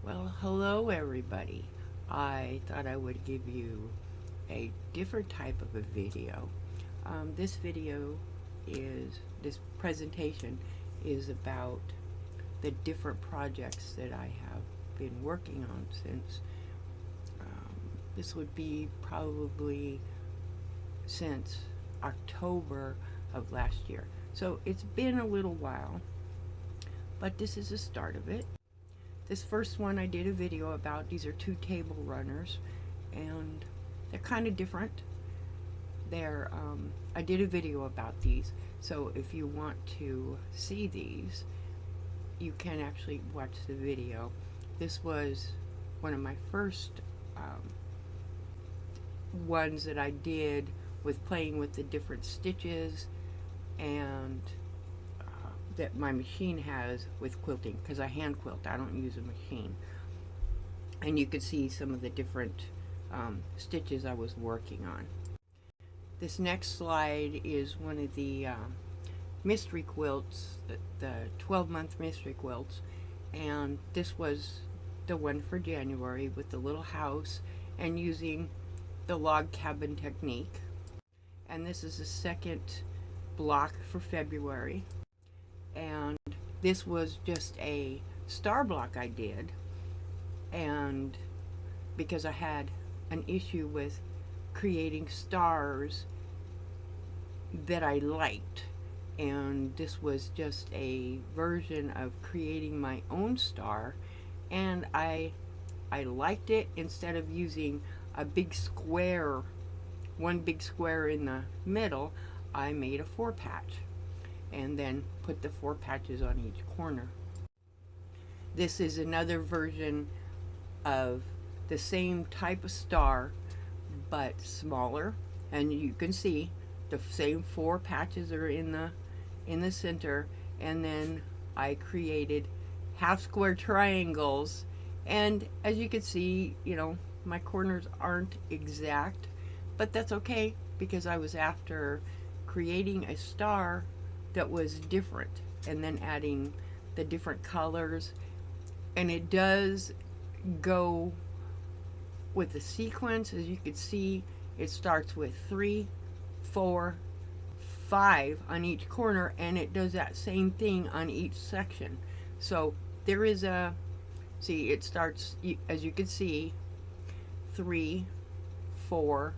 Well, hello everybody. I thought I would give you a different type of a video. This video this presentation is about the different projects that I have been working on since, this would be probably since October of last year. So it's been a little while, but this is the start of it. This first one I did a video about. These are two table runners, and they're kind of different. I did a video about these, so if you want to see these, you can actually watch the video. This was one of my first ones that I did with playing with the different stitches and that my machine has with quilting, because I hand quilt, I don't use a machine. And you could see some of the different stitches I was working on. This next slide is one of the mystery quilts, the 12-month mystery quilts, and this was the one for January with the little house and using the log cabin technique. And this is the second block for February, and this was just a star block I did, and because I had an issue with creating stars that I liked, and this was just a version of creating my own star, and I liked it. Instead of using a big square, one big square in the middle, I made a 4-patch and then put the 4 patches on each corner. This is another version of the same type of star but smaller, and you can see the same 4 patches are in the center, and then I created half square triangles, and as you can see, my corners aren't exact, but that's okay because I was after creating a star that was different and then adding the different colors. And it does go with the sequence. As you can see, it starts with 3, 4, 5 on each corner, and it does that same thing on each section. So there is it starts, as you can see, 3, 4,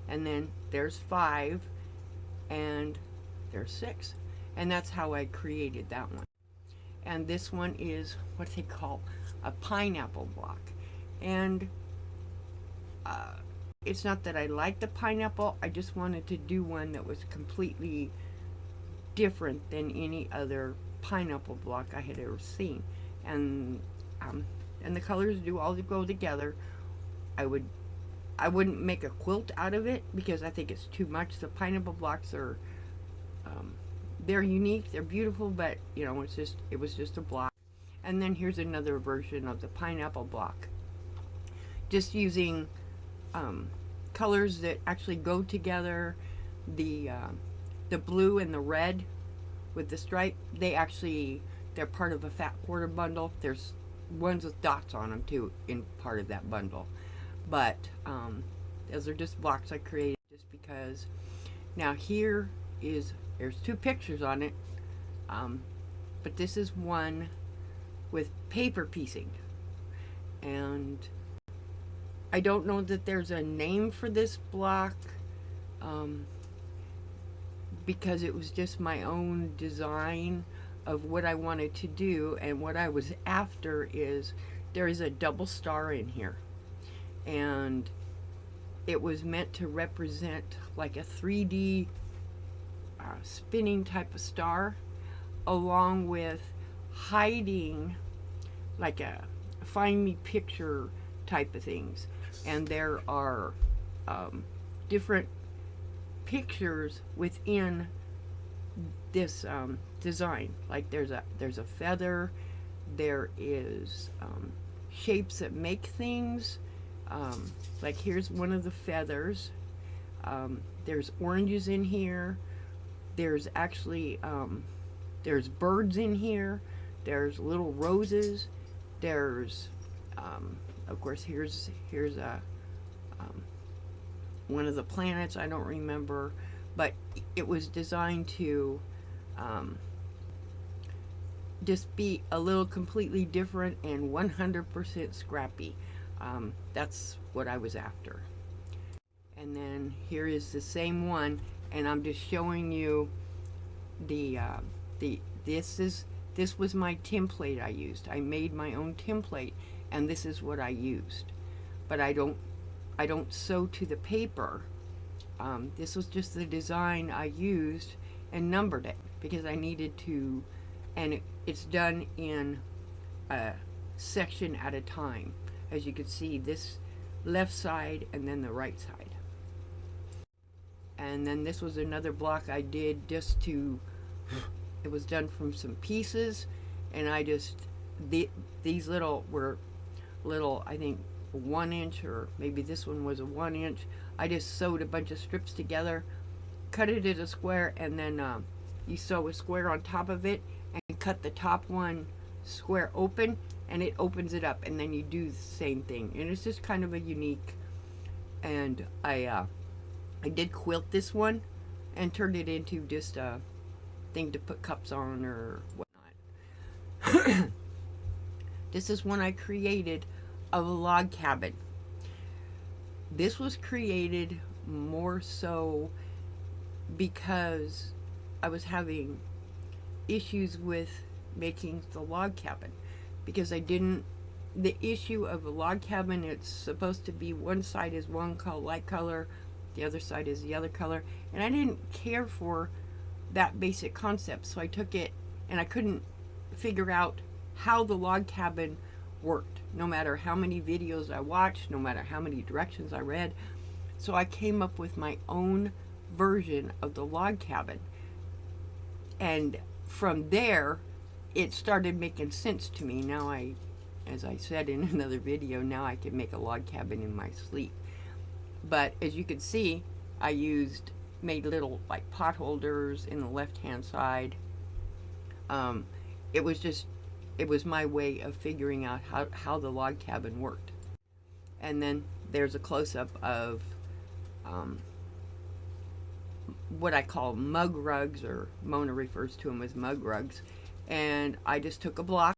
and then there's 5, and there's 6. And that's how I created that one. And this one is what they call a pineapple block. And it's not that I like the pineapple, I just wanted to do one that was completely different than any other pineapple block I had ever seen. And the colors do all go together. I wouldn't make a quilt out of it because I think it's too much. The pineapple blocks are they're unique, they're beautiful, but it was just a block. And then here's another version of the pineapple block, just using colors that actually go together. The blue and the red with the stripe, they're part of a fat quarter bundle. There's ones with dots on them too in part of that bundle, but those are just blocks I created just because. Now there's 2 pictures on it, but this is one with paper piecing, and I don't know that there's a name for this block, because it was just my own design of what I wanted to do. And what I was after is there is a double star in here, and it was meant to represent like a 3D spinning type of star, along with hiding like a find me picture type of things. And there are different pictures within this design. Like there's a feather, there is shapes that make things. Like here's one of the feathers. There's oranges in here. There's actually there's birds in here. There's little roses. There's Of course, here's a one of the planets. I don't remember, but it was designed to just be a little completely different and 100% scrappy. That's what I was after. And then here is the same one, and I'm just showing you the this was my template I used. I made my own template, and this is what I used. But I don't sew to the paper. This was just the design I used and numbered it because I needed to, and it's done in a section at a time. As you can see, this left side and then the right side. And then this was another block I did just to, it was done from some pieces, and I just, these little were little, I think 1 inch, or maybe this one was a 1 inch. I just sewed a bunch of strips together, cut it as a square, and then you sew a square on top of it and cut the top one square open, and it opens it up, and then you do the same thing. And it's just kind of a unique, and I did quilt this one and turned it into just a thing to put cups on or whatnot. This is one I created of a log cabin. This was created more so because I was having issues with making the log cabin, because I didn't, the issue of a log cabin, it's supposed to be one side is one light color, the other side is the other color, and I didn't care for that basic concept. So I took it, and I couldn't figure out how the log cabin worked, no matter how many videos I watched, no matter how many directions I read. So I came up with my own version of the log cabin, and from there it started making sense to me. Now as I said in another video, now I can make a log cabin in my sleep. But as you can see, I made little like pot holders in the left hand side. It was my way of figuring out how the log cabin worked. And then there's a close-up of what I call mug rugs, or Mona refers to them as mug rugs. And I just took a block,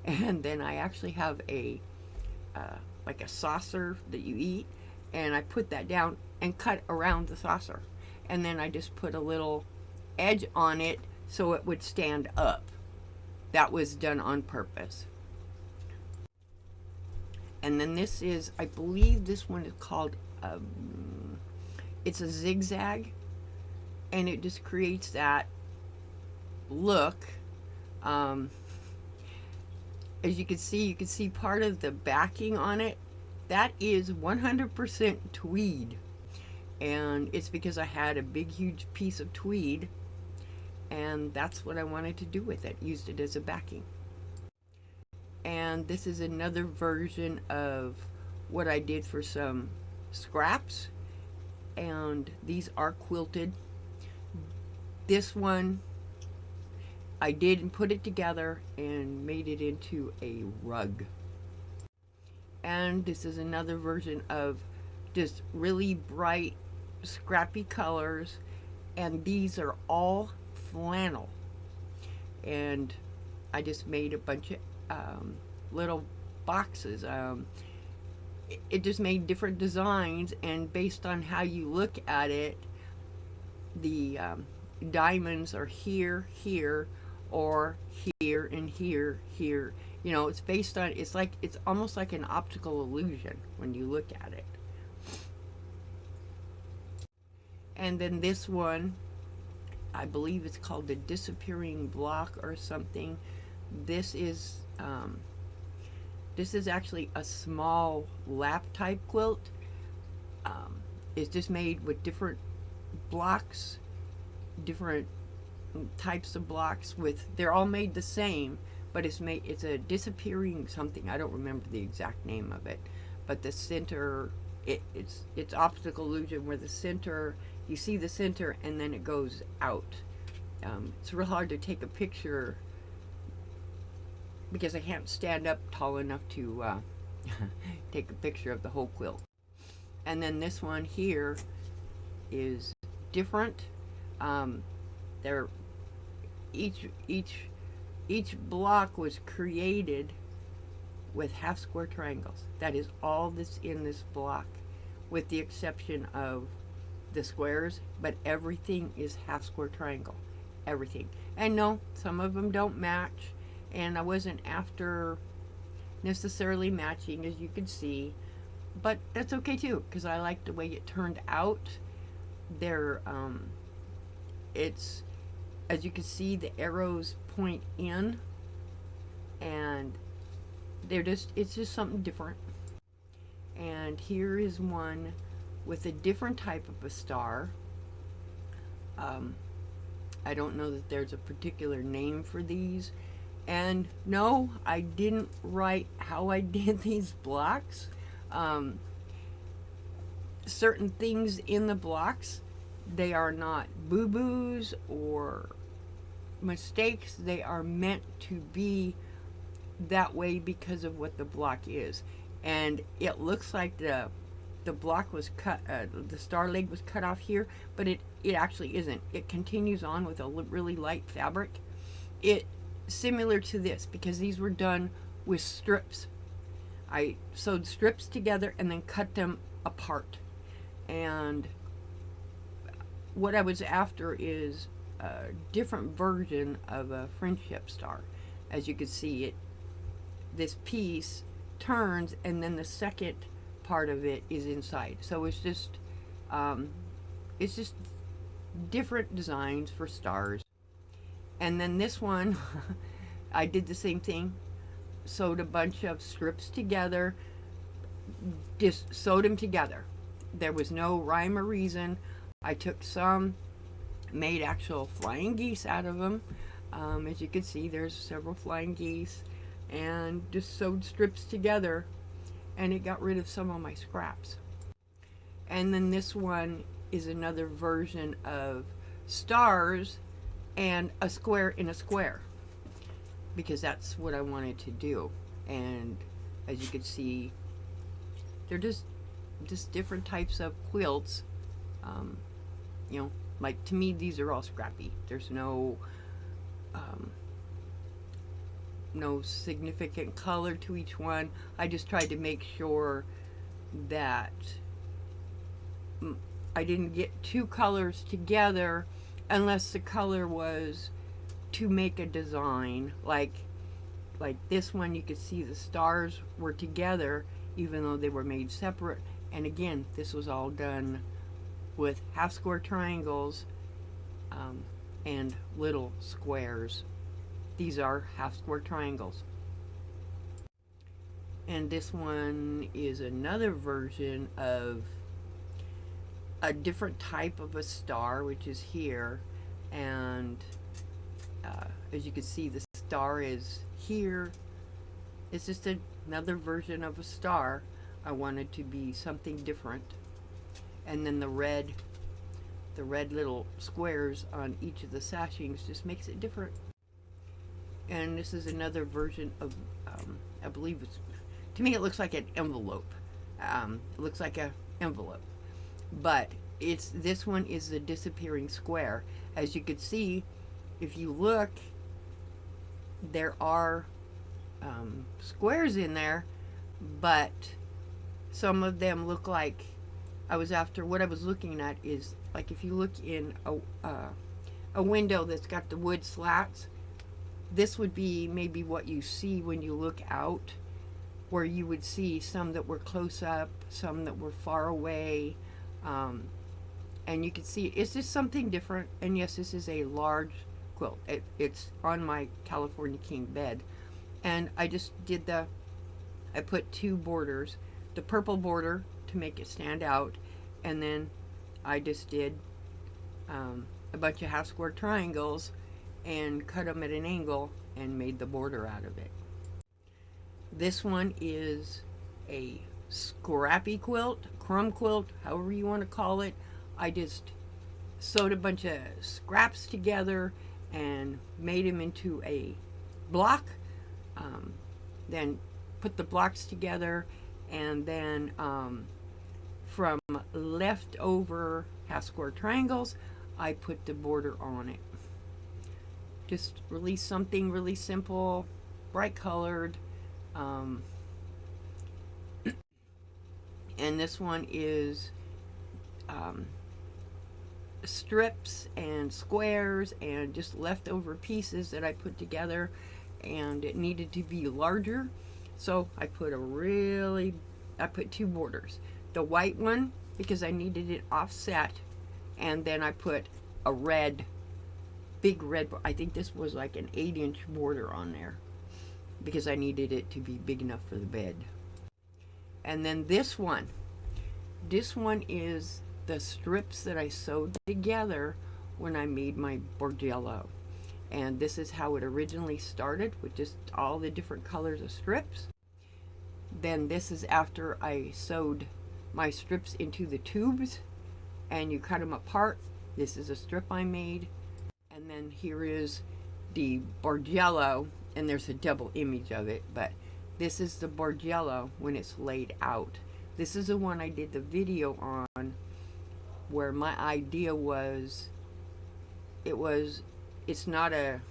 and then I actually have like a saucer that you eat, and I put that down and cut around the saucer. And then I just put a little edge on it so it would stand up. That was done on purpose. And then this is, I believe this one is called, it's a zigzag, and it just creates that look. As you can see part of the backing on it. That is 100% tweed. And it's because I had a big, huge piece of tweed, and that's what I wanted to do with it. Used it as a backing. And this is another version of what I did for some scraps, and these are quilted. This one I did and put it together and made it into a rug. And this is another version of just really bright, scrappy colors, and these are all flannel. And I just made a bunch of little boxes. It just made different designs, and based on how you look at it, the diamonds are here, here, or here and here, here. You know, it's based on, it's almost like an optical illusion when you look at it. And then this one, I believe it's called the disappearing block or something. This is actually a small lap type quilt. It's just made with different blocks, different types of blocks. They're all made the same, but it's a disappearing something. I don't remember the exact name of it, but the center, it's optical illusion, where the center, you see the center and then it goes out. It's real hard to take a picture because I can't stand up tall enough to take a picture of the whole quilt. And then this one here is different. They're each block was created with half square triangles. That is all that's in this block, with the exception of the squares, but everything is half square triangle. Everything. And no, some of them don't match, and I wasn't after necessarily matching, as you can see, but that's okay too, because I like the way it turned out. They're it's, as you can see, the arrows point in, and it's just something different. And here is one with a different type of a star. I don't know that there's a particular name for these. And no, I didn't write how I did these blocks. Certain things in the blocks, they are not boo-boos or mistakes. They are meant to be that way because of what the block is. And it looks like the block was cut, the star leg was cut off here, but it actually isn't. It continues on with a really light fabric. It similar to this, because these were done with strips. I sewed strips together and then cut them apart. And what I was after is a different version of a friendship star. As you can see, this piece turns, and then the second part of it is inside. So it's just different designs for stars. And then this one, I did the same thing. Sewed a bunch of strips together, just sewed them together. There was no rhyme or reason. I took some, made actual flying geese out of them. As you can see, there's several flying geese, and just sewed strips together, and it got rid of some of my scraps. And then this one is another version of stars and a square in a square, because that's what I wanted to do. And as you can see, they're just different types of quilts. You know, like, to me, these are all scrappy. There's no significant color to each one. I just tried to make sure that I didn't get two colors together unless the color was to make a design. Like this one, you could see the stars were together even though they were made separate. And again, this was all done with half square triangles and little squares. These are half square triangles. And this one is another version of a different type of a star, which is here. And as you can see, the star is here. It's just another version of a star. I wanted to be something different. And then the red little squares on each of the sashings just makes it different. And this is another version of, I believe it's, to me it looks like an envelope. It looks like an envelope. But this one is the disappearing square. As you can see, if you look, there are squares in there, but some of them look like, what I was looking at is, like, if you look in a window that's got the wood slats, this would be maybe what you see when you look out, where you would see some that were close up, some that were far away, and you can see it's just something different. And yes, this is a large quilt. It's on my California King bed, and I just did I put two borders, the purple border to make it stand out, and then I just did a bunch of half square triangles and cut them at an angle and made the border out of it. This one is a scrappy quilt, crumb quilt, however you want to call it. I just sewed a bunch of scraps together and made them into a block. Then put the blocks together, and then from leftover half square triangles, I put the border on it. Just really something really simple, bright colored. And this one is strips and squares and just leftover pieces that I put together, and it needed to be larger, so I put two borders. The white one because I needed it offset, and then I put a big red, I think this was like an 8-inch border on there because I needed it to be big enough for the bed. And then this one is the strips that I sewed together when I made my bordello. And this is how it originally started, with just all the different colors of strips. Then this is after I sewed my strips into the tubes, and you cut them apart. This is a strip I made. And then here is the bordello, and there's a double image of it, but this is the bordello when it's laid out. This is the one I did the video on, where my idea was, it's not a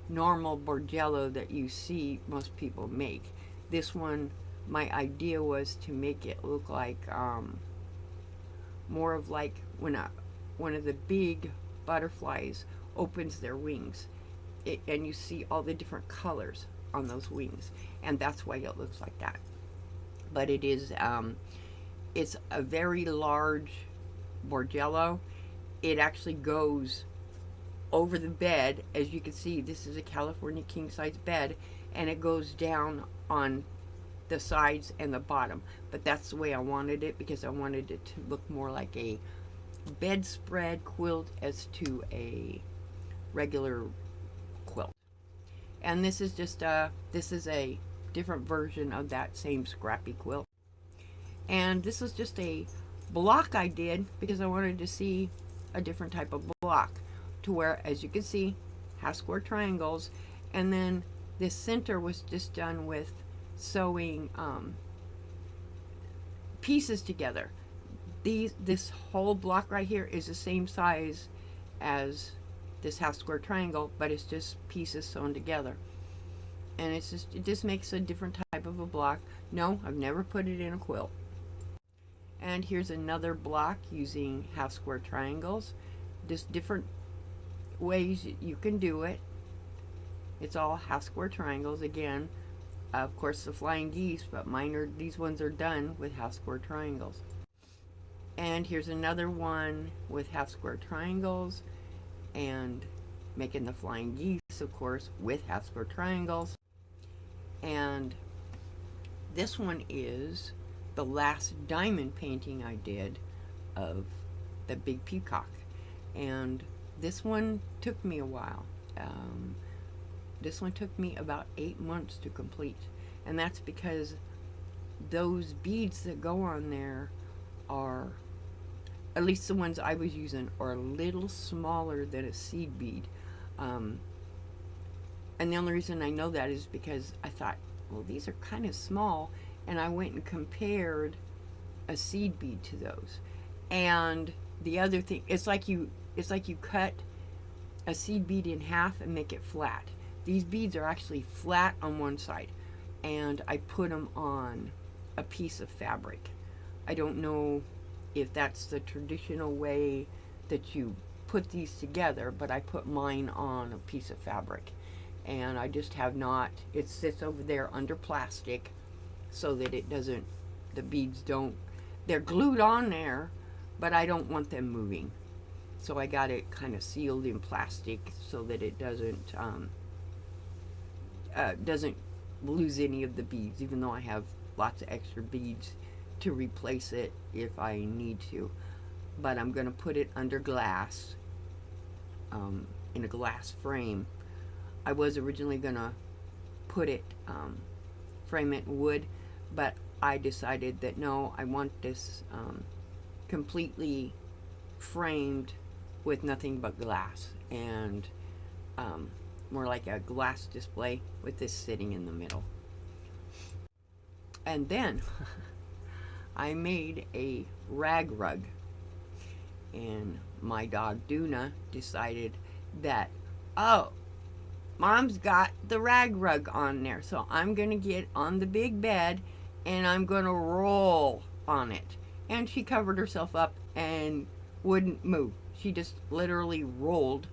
normal bordello that you see most people make. This one, my idea was to make it look like more of like when one of the big butterflies opens their wings, and you see all the different colors on those wings, and that's why it looks like that. But it is it's a very large bordello. It actually goes over the bed. As you can see, this is a California king size bed, and it goes down on the sides and the bottom. But that's the way I wanted it, because I wanted it to look more like a bedspread quilt as to a regular quilt. And this is just this is a different version of that same scrappy quilt. And this was just a block I did because I wanted to see a different type of block, to where, as you can see, half square triangles, and then this center was just done with sewing pieces together. This whole block right here is the same size as this half square triangle, but it's just pieces sewn together, and it just makes a different type of a block. No, I've never put it in a quilt. And here's another block using half square triangles. Just different ways you can do it. It's all half square triangles again. Of course, the flying geese, but these ones are done with half square triangles. And here's another one with half square triangles, and making the flying geese, of course, with half square triangles. And this one is the last diamond painting I did of the big peacock, and this one took me a while. This one took me about 8 months to complete, and that's because those beads that go on there are, at least the ones I was using, are a little smaller than a seed bead. And the only reason I know that is because I thought, well, these are kind of small, and I went and compared a seed bead to those. And the other thing, it's like you cut a seed bead in half and make it flat. These beads are actually flat on one side, and I put them on a piece of fabric. I don't know if that's the traditional way that you put these together, but I put mine on a piece of fabric, and I just have not, it sits over there under plastic so that it doesn't, the beads don't, they're glued on there, but I don't want them moving. So I got it kind of sealed in plastic so that it doesn't lose any of the beads, even though I have lots of extra beads to replace it if I need to. But I'm going to put it under glass, in a glass frame. I was originally going to put it, frame it in wood, but I decided that no, I want this completely framed with nothing but glass, and more like a glass display with this sitting in the middle. And then I made a rag rug, and my dog Duna decided that, oh, Mom's got the rag rug on there, so I'm gonna get on the big bed and I'm gonna roll on it. And she covered herself up and wouldn't move. She just literally rolled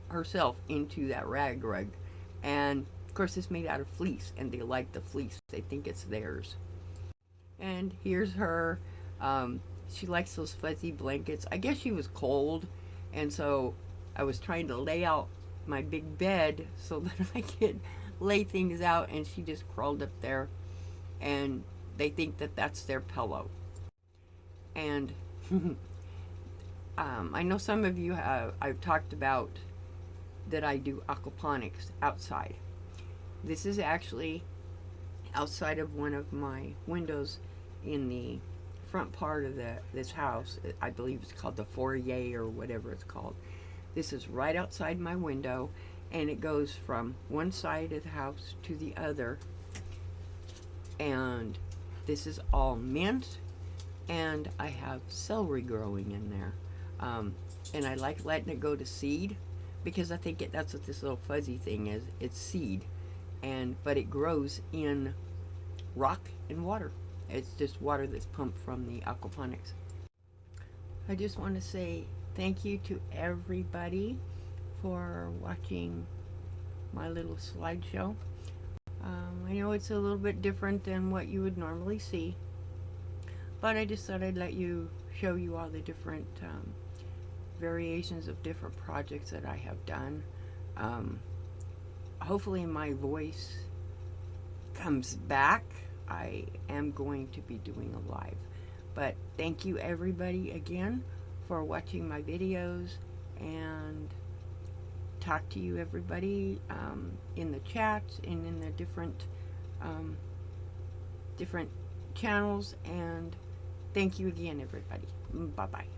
herself into that rag rug. And of course, it's made out of fleece, and they like the fleece, they think it's theirs. And here's her. She likes those fuzzy blankets. I guess she was cold, and so I was trying to lay out my big bed so that I could lay things out, and she just crawled up there, and they think that that's their pillow. And I know some of you have, I've talked about that I do aquaponics outside. This is actually outside of one of my windows in the front part of this house. I believe it's called the foyer or whatever it's called. This is right outside my window, and it goes from one side of the house to the other. And this is all mint, and I have celery growing in there. And I like letting it go to seed, because I think that's what this little fuzzy thing is. It's seed, but it grows in rock and water. It's just water that's pumped from the aquaponics. I just want to say thank you to everybody for watching my little slideshow. I know it's a little bit different than what you would normally see, but I just thought I'd show you all the different variations of different projects that I have done. Hopefully my voice comes back. I am going to be doing a live. But thank you everybody again for watching my videos, and talk to you everybody in the chats and in the different channels. And thank you again everybody. Bye bye.